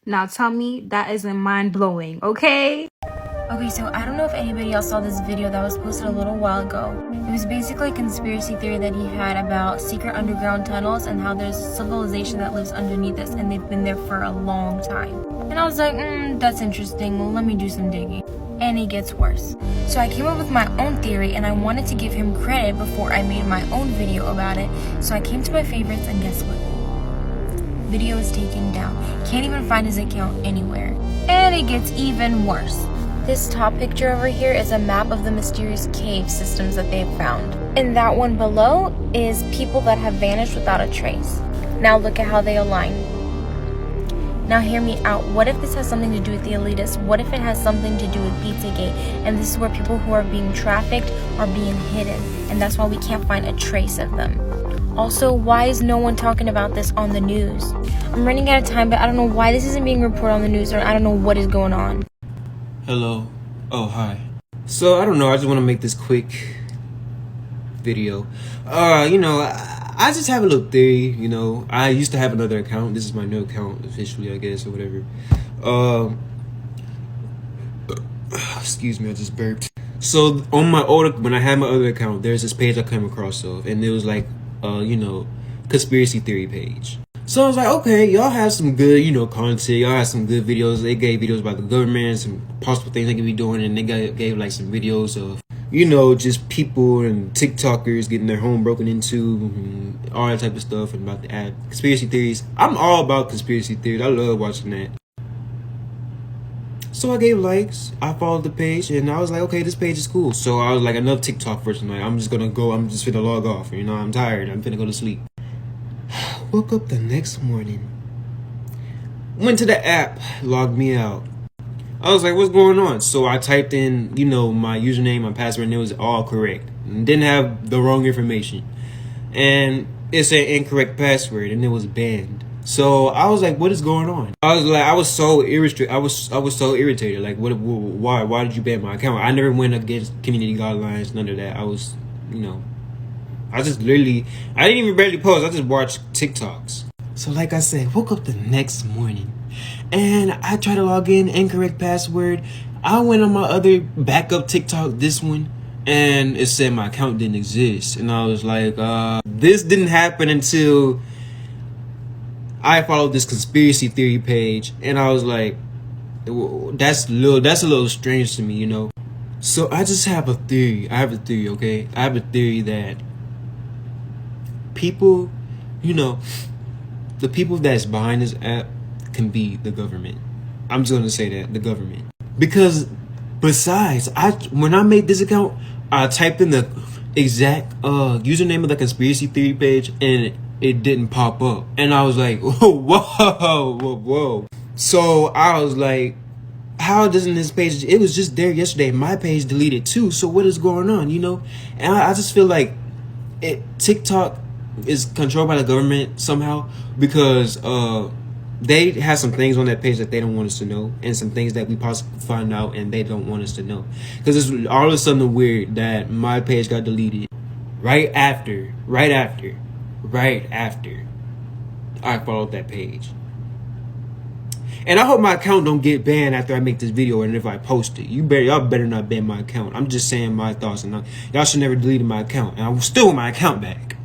Now tell me that isn't mind-blowing, okay? Okay, so I don't know if anybody else saw this video that was posted a little while ago. It was basically a conspiracy theory that he had about secret underground tunnels and how there's a civilization that lives underneath us and they've been there for a long time. And I was like, that's interesting. Well, let me do some digging. And it gets worse. So I came up with my own theory and I wanted to give him credit before I made my own video about it. So I came to my favorites and guess what? Video is taken down. Can't even find his account anywhere. And it gets even worse. This top picture over here is a map of the mysterious cave systems that they've found. And that one below is people that have vanished without a trace. Now look at how they align. Now hear me out. What if this has something to do with the elitists? What if it has something to do with Pizzagate? And this is where people who are being trafficked are being hidden. And that's why we can't find a trace of them. Also, why is no one talking about this on the news? I'm running out of time, but I don't know why this isn't being reported on the news, or I don't know what is going on. Hello. Oh, hi. So, I don't know, I just want to make this quick video. I just have a little theory, I used to have another account. This is my new account, officially, I guess, or whatever. Excuse me, I just burped. So, on when I had my other account, there's this page I came across of, and it was like, conspiracy theory page. So I was like, okay, y'all have some good, content. Y'all have some good videos. They gave videos about the government, some possible things they could be doing, and they gave like some videos of, just people and TikTokers getting their home broken into, and all that type of stuff, and about the conspiracy theories. I'm all about conspiracy theories. I love watching that. So I gave likes, I followed the page, and I was like, okay, this page is cool. So I was like, enough TikTok for tonight. I'm just finna log off. I'm tired. I'm finna go to sleep. Woke up the next morning. Went to the app, logged me out. I was like, what's going on? So I typed in, my username, my password, and it was all correct. Didn't have the wrong information. And it said incorrect password, and it was banned. So I was like, what is going on? I was so irritated. I was so irritated. Like, why did you ban my account? I never went against community guidelines, none of that. I was, I didn't even barely post. I just watched TikToks. So like I said, woke up the next morning and I tried to log in, incorrect password. I went on my other backup TikTok, this one, and it said my account didn't exist. And I was like, this didn't happen until I followed this conspiracy theory page, and I was like, that's a little strange to me, So I just have a theory. I have a theory, okay? I have a theory that people, the people that's behind this app can be the government. I'm just gonna say that, the government. Because besides, when I made this account, I typed in the exact username of the conspiracy theory page, and it didn't pop up. And I was like, whoa. So I was like, how doesn't this page, it was just there yesterday, my page deleted too, so what is going on, And I just feel like TikTok is controlled by the government somehow, because they have some things on that page that they don't want us to know, and some things that we possibly find out and they don't want us to know. Because it's all of a sudden weird that my page got deleted right after I followed that page. And I hope my account don't get banned after I make this video, and if I post it. Y'all better not ban my account. I'm just saying my thoughts, and y'all should never delete my account. And I still want my account back.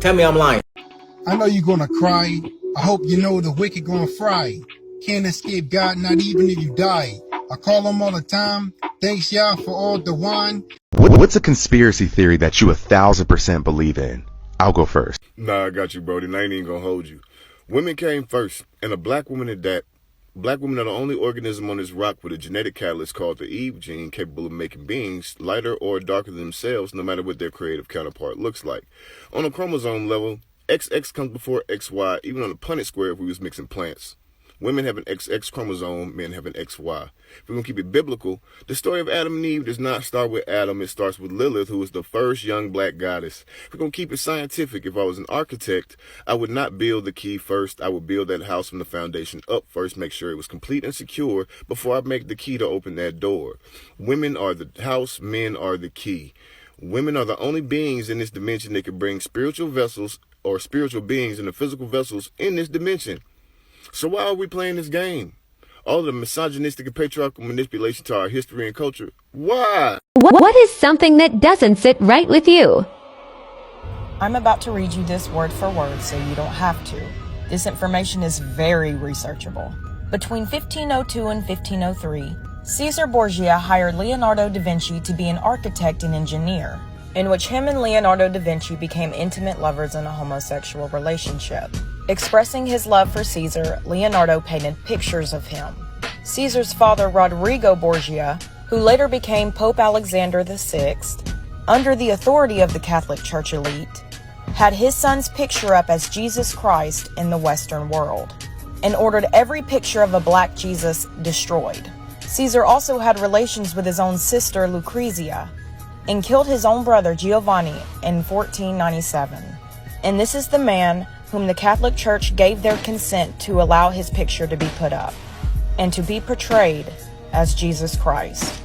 Tell me I'm lying. I know you're gonna cry. I hope you know the wicked gonna fry. Can't escape God, not even if you die. I call him all the time. Thanks y'all for all the wine. What's a conspiracy theory that you 1,000% believe in? I'll go first. Nah, I got you, Brody, and I ain't even gonna hold you. Women came first, and a black woman at that. Black women are the only organism on this rock with a genetic catalyst called the Eve gene capable of making beings lighter or darker than themselves, no matter what their creative counterpart looks like. On a chromosome level, XX comes before XY, even on a Punnett square if we was mixing plants. Women have an XX chromosome, men have an XY. If we're going to keep it biblical, the story of Adam and Eve does not start with Adam, it starts with Lilith, who was the first young black goddess. If we're going to keep it scientific, if I was an architect, I would not build the key first. I would build that house from the foundation up first, make sure it was complete and secure before I make the key to open that door. Women are the house, men are the key. Women are the only beings in this dimension that can bring spiritual vessels or spiritual beings in the physical vessels in this dimension. So why are we playing this game? All the misogynistic and patriarchal manipulation to our history and culture. Why? What is something that doesn't sit right with you? I'm about to read you this word for word so you don't have to. This information is very researchable. Between 1502 and 1503, Caesar Borgia hired Leonardo da Vinci to be an architect and engineer, in which him and Leonardo da Vinci became intimate lovers in a homosexual relationship. Expressing his love for Caesar, Leonardo painted pictures of him. Caesar's father, Rodrigo Borgia, who later became Pope Alexander VI, under the authority of the Catholic Church elite, had his son's picture up as Jesus Christ in the Western world, and ordered every picture of a black Jesus destroyed. Caesar also had relations with his own sister, Lucrezia, and killed his own brother, Giovanni, in 1497. And this is the man whom the Catholic Church gave their consent to allow his picture to be put up, and to be portrayed as Jesus Christ.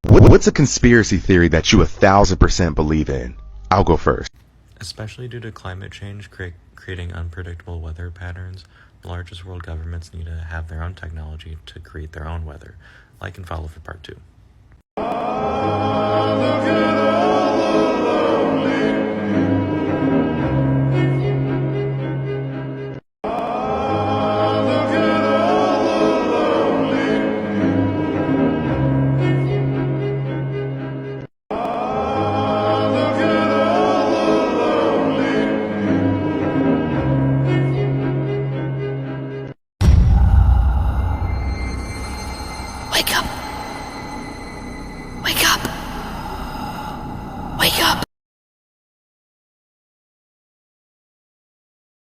What's a conspiracy theory that you 1,000% believe in? I'll go first. Especially due to climate change creating unpredictable weather patterns, the largest world governments need to have their own technology to create their own weather, like in Follow for Part 2. Wake up! Wake up! Wake up!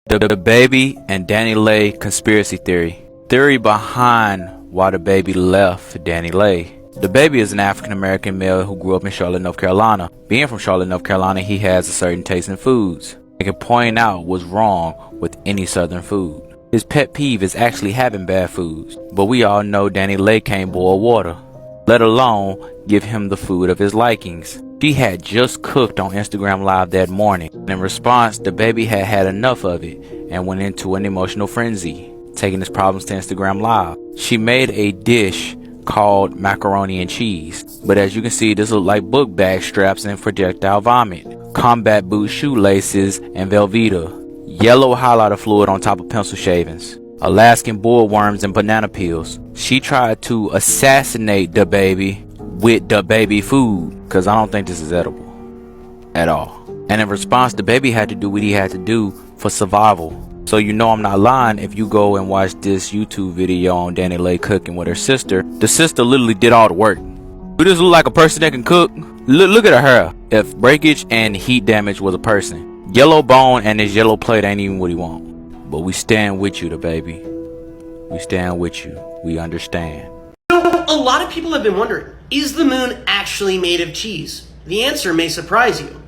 The Baby and Danny Lay conspiracy theory. Theory behind why the Baby left Danny Lay. The Baby is an African-American male who grew up in Charlotte, North Carolina. Being from Charlotte, North Carolina, he has a certain taste in foods. I can point out what's wrong with any southern food. His pet peeve is actually having bad foods. But we all know Danny Lay can't boil water, let alone give him the food of his likings. She had just cooked on Instagram Live that morning. In response, the Baby had had enough of it and went into an emotional frenzy, taking his problems to Instagram Live. She made a dish called macaroni and cheese, but as you can see, this looked like book bag straps and projectile vomit, combat boot shoelaces and Velveeta, yellow highlighter fluid on top of pencil shavings, Alaskan bullworms and banana peels. She tried to assassinate the Baby with the Baby food, because I don't think this is edible at all. And in response, the Baby had to do what he had to do for survival. So you know I'm not lying if you go and watch this YouTube video on Danny Lay cooking with her sister. The sister literally did all the work. Do this look like a person that can cook? Look at her hair. If breakage and heat damage was a person, yellow bone and his yellow plate ain't even what he want. But we stand with you, the Baby. We stand with you. We understand. So, a lot of people have been wondering, is the moon actually made of cheese? The answer may surprise you.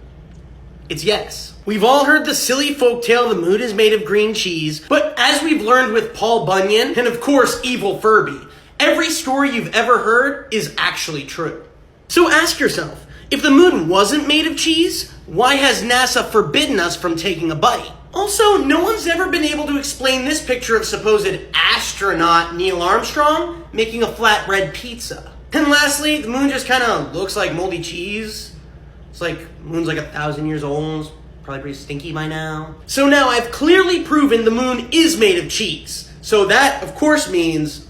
It's yes. We've all heard the silly folktale the moon is made of green cheese, but as we've learned with Paul Bunyan, and of course Evil Furby, every story you've ever heard is actually true. So ask yourself, if the moon wasn't made of cheese, why has NASA forbidden us from taking a bite? Also, no one's ever been able to explain this picture of supposed astronaut Neil Armstrong making a flatbread pizza. And lastly, the moon just kind of looks like moldy cheese. It's like, the moon's like 1,000 years old. Probably pretty stinky by now. So now I've clearly proven the moon is made of cheese. So that, of course, means